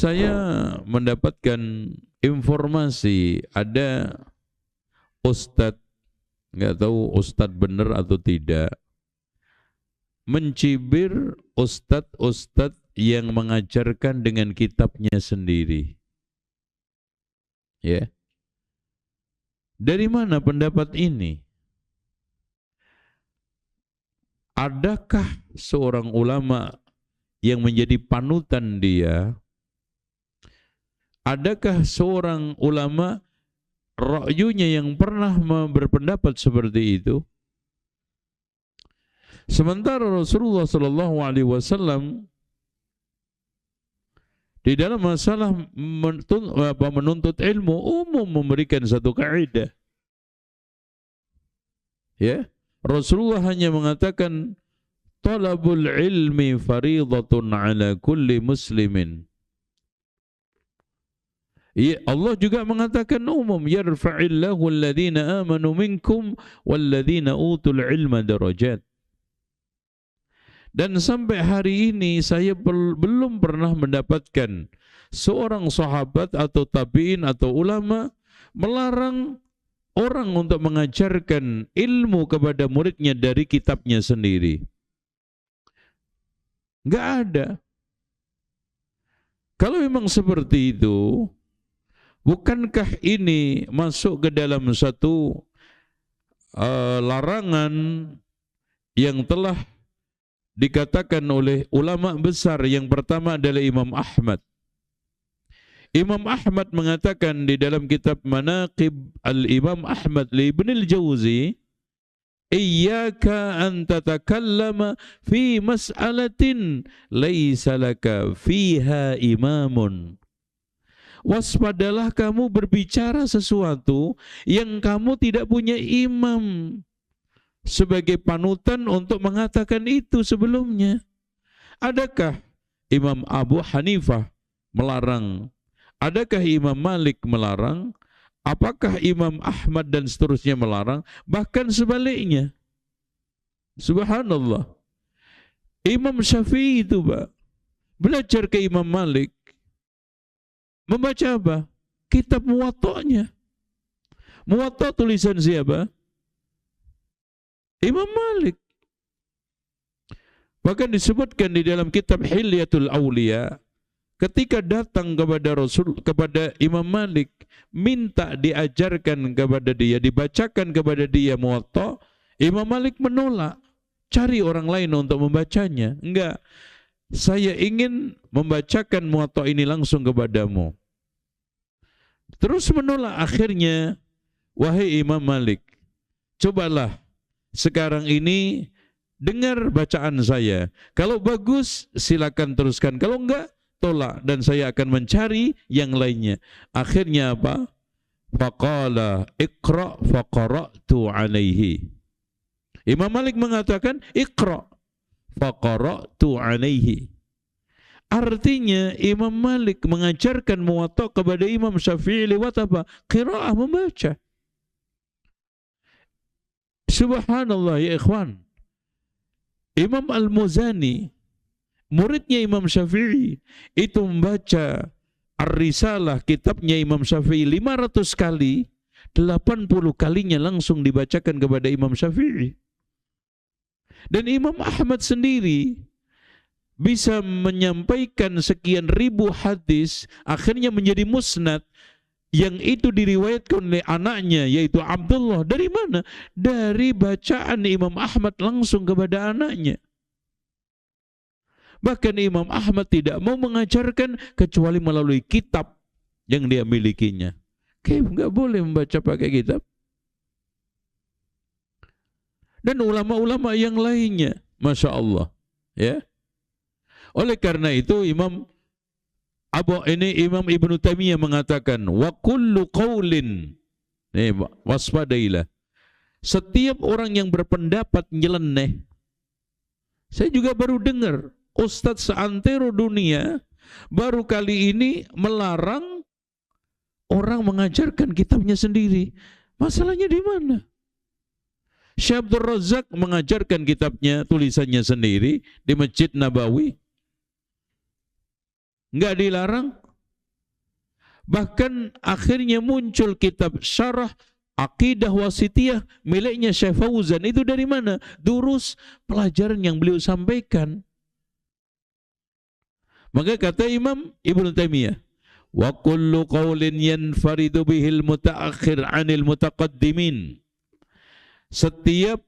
Saya mendapatkan informasi ada ustadz, nggak tahu ustadz benar atau tidak, mencibir ustadz-ustadz yang mengajarkan dengan kitabnya sendiri. Ya. Dari mana pendapat ini? Adakah seorang ulama yang menjadi panutan dia? Adakah seorang ulama ra'yunya yang pernah berpendapat seperti itu? Sementara Rasulullah sallallahu alaihi wasallam di dalam masalah menuntut ilmu umum memberikan satu kaidah. Ya, Rasulullah hanya mengatakan talabul ilmi faridatun ala kulli muslimin. Ya, Allah juga mengatakan umum, yarfa'illahu alladhina amanu minkum walladhina utul ilma darajat. Dan sampai hari ini saya belum pernah mendapatkan seorang sahabat atau tabi'in atau ulama melarang orang untuk mengajarkan ilmu kepada muridnya dari kitabnya sendiri. Enggak ada. Kalau memang seperti itu, bukankah ini masuk ke dalam satu larangan yang telah dikatakan oleh ulama besar? Yang pertama adalah Imam Ahmad. Imam Ahmad mengatakan di dalam kitab Manaqib al-Imam Ahmad li Ibn al-Jawzi, iyyaka an tatakallama fi mas'alatin laisa laka fiha imamun. Waspadalah kamu berbicara sesuatu yang kamu tidak punya imam sebagai panutan untuk mengatakan itu sebelumnya. Adakah Imam Abu Hanifah melarang? Adakah Imam Malik melarang? Apakah Imam Ahmad dan seterusnya melarang? Bahkan sebaliknya. Subhanallah. Imam Syafi'i itu, Pak, belajar ke Imam Malik. Membaca apa? Kitab Muwatta'nya. Muwatta' tulisan siapa? Imam Malik. Bahkan disebutkan di dalam kitab Hilyatul Awliya, ketika datang kepada Imam Malik, minta diajarkan kepada dia, dibacakan kepada dia Muwatta', Imam Malik menolak. Cari orang lain untuk membacanya. Enggak. Saya ingin membacakan Muwatta' ini langsung kepadamu. Terus menolak. Akhirnya, wahai Imam Malik, cobalah sekarang ini dengar bacaan saya. Kalau bagus, silakan teruskan. Kalau enggak, tolak. Dan saya akan mencari yang lainnya. Akhirnya apa? Faqala iqra' faqara'tu alaihi. Imam Malik mengatakan, iqra' faqara'tu alaihi. Artinya Imam Malik mengajarkan Muwatta' kepada Imam Syafi'i lewat apa? Qira'ah, membaca. Subhanallah ya ikhwan. Imam Al-Muzani, muridnya Imam Syafi'i, itu membaca Ar-Risalah, kitabnya Imam Syafi'i 500 kali, 80 kalinya langsung dibacakan kepada Imam Syafi'i. Dan Imam Ahmad sendiri bisa menyampaikan sekian ribu hadis, akhirnya menjadi musnad, yang itu diriwayatkan oleh anaknya, yaitu Abdullah. Dari mana? Dari bacaan Imam Ahmad langsung kepada anaknya. Bahkan Imam Ahmad tidak mau mengajarkan kecuali melalui kitab yang dia milikinya. Nggak boleh membaca pakai kitab. Dan ulama-ulama yang lainnya, Masya Allah. Ya. Oleh karena itu Imam Ibnu Taimiyah mengatakan, wa kullu qaulin, waspadailah, setiap orang yang berpendapat nyeleneh. Saya juga baru dengar Ustadz seantero dunia baru kali ini melarang orang mengajarkan kitabnya sendiri. Masalahnya di mana? Syekh Abdul Razak mengajarkan kitabnya, tulisannya sendiri di Masjid Nabawi. Enggak dilarang, Bahkan akhirnya muncul kitab syarah Aqidah Wasitiyah miliknya Syekh Fauzan. Itu dari mana? Durus pelajaran yang beliau sampaikan. Maka kata Imam Ibnu Taimiyah, wa kullu qaulin yanfaridu bihil mutaakhir 'anil mutaqaddimin. Setiap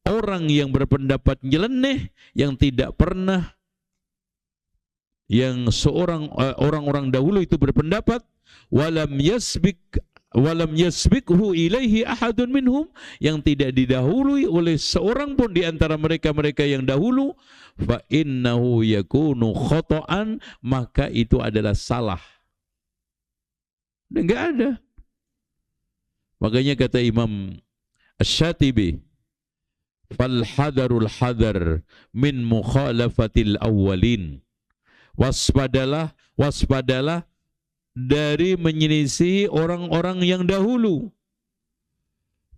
orang yang berpendapat nyeleneh, yang tidak pernah, yang orang-orang dahulu itu berpendapat, walam yasbikhu ilaihi ahadun minhum, yang tidak didahului oleh seorang pun di antara mereka yang dahulu, fa innahu yakunu khata'an, maka itu adalah salah. Dan enggak ada. Makanya kata Imam Asy-Syatibi, fal hadarul hadar min mukhalafatil awwalin. Waspadalah dari menyelisih orang-orang yang dahulu.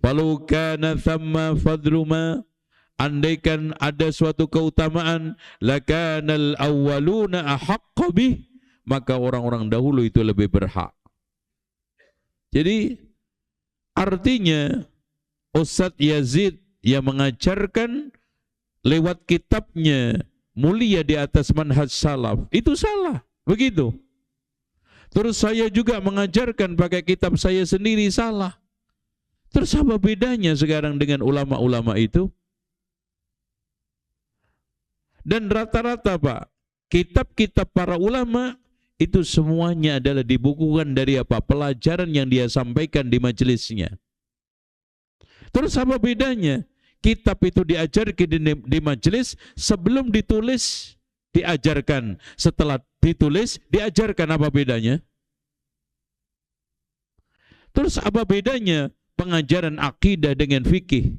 Falau kana thamma fadluma, andaikan ada suatu keutamaan, lakanal awwaluna ahaqqa bih, maka orang-orang dahulu itu lebih berhak. Jadi artinya Ustadz Yazid yang mengajarkan lewat kitabnya Mulia di Atas Manhaj Salaf, itu salah, begitu. Terus saya juga mengajarkan pakai kitab saya sendiri, salah. Terus apa bedanya sekarang dengan ulama-ulama itu? Dan rata-rata Pak, kitab-kitab para ulama itu semuanya adalah dibukukan dari apa? Pelajaran yang dia sampaikan di majelisnya. Terus apa bedanya? Kitab itu diajarkan di majelis, sebelum ditulis diajarkan, setelah ditulis diajarkan, apa bedanya? Terus apa bedanya pengajaran akidah dengan fikih?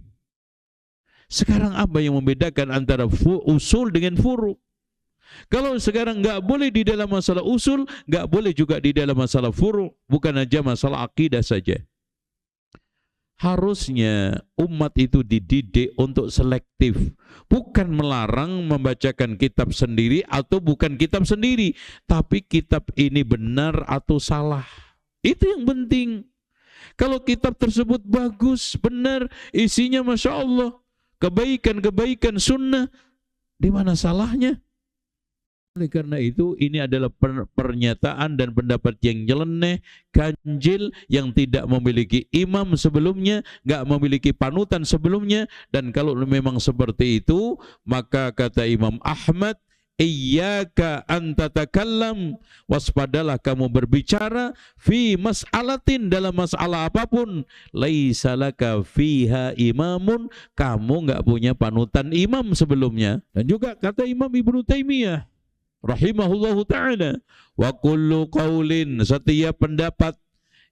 Sekarang apa yang membedakan antara usul dengan furu? Kalau sekarang nggak boleh di dalam masalah usul, nggak boleh juga di dalam masalah furu, bukan aja masalah akidah saja. Harusnya umat itu dididik untuk selektif, bukan melarang membacakan kitab sendiri atau bukan kitab sendiri, tapi kitab ini benar atau salah. Itu yang penting. Kalau kitab tersebut bagus, benar, isinya Masya Allah, kebaikan-kebaikan sunnah, di mana salahnya? Oleh karena itu, ini adalah pernyataan dan pendapat yang nyeleneh, ganjil, yang tidak memiliki imam sebelumnya, nggak memiliki panutan sebelumnya. Dan kalau memang seperti itu, maka kata Imam Ahmad, iyyaka an tatakallam, waspadalah kamu berbicara fi mas'alatin, dalam masalah apapun, laisa laka fiha imamun, kamu nggak punya panutan imam sebelumnya. Dan juga kata Imam Ibnu Taimiyah rahimahullahu ta'ala, wa kullu qaulin, setiap pendapat,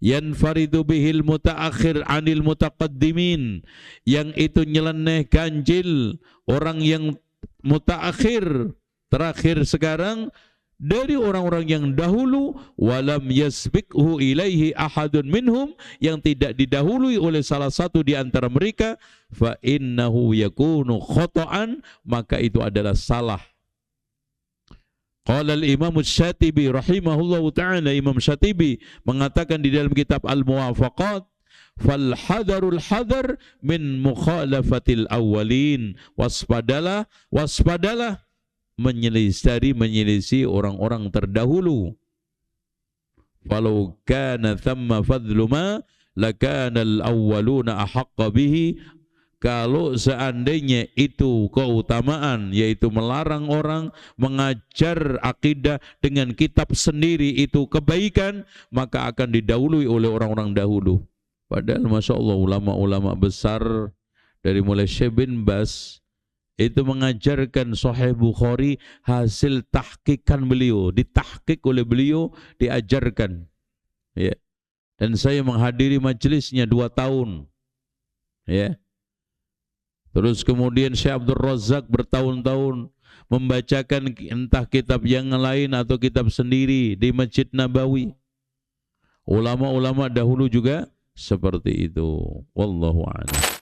yanfaridu bihil mutaakhir anil mutaqaddimin, yang itu nyeleneh, ganjil, orang yang mutaakhir, terakhir sekarang, dari orang-orang yang dahulu, walam yasbikhu ilaihi ahadun minhum, yang tidak didahului oleh salah satu di antara mereka, fa innahu yakunu khata'an, maka itu adalah salah. Qala al-Imam Asy-Syatibi rahimahullahu ta'ala, Imam Syatibi mengatakan di dalam kitab Al-Muwafaqat, fal hadarul hadar min mukhalafatil awwalin, waspadalah menyelisih orang-orang terdahulu. Falau kana thamma fadlu ma lakana al-awwaluna ahaqqa bihi, kalau seandainya itu keutamaan, yaitu melarang orang mengajar akidah dengan kitab sendiri, itu kebaikan, maka akan didahului oleh orang-orang dahulu. Padahal Masya Allah, ulama-ulama besar dari mulai Syekh bin Baz itu mengajarkan Sahih Bukhari hasil tahqiqan beliau, ditahqiq oleh beliau, diajarkan. Ya. Dan saya menghadiri majelisnya 2 tahun. Ya. Terus kemudian Syekh Abdul Razak bertahun-tahun membacakan entah kitab yang lain atau kitab sendiri di Masjid Nabawi. Ulama-ulama dahulu juga seperti itu. Wallahu a'lam.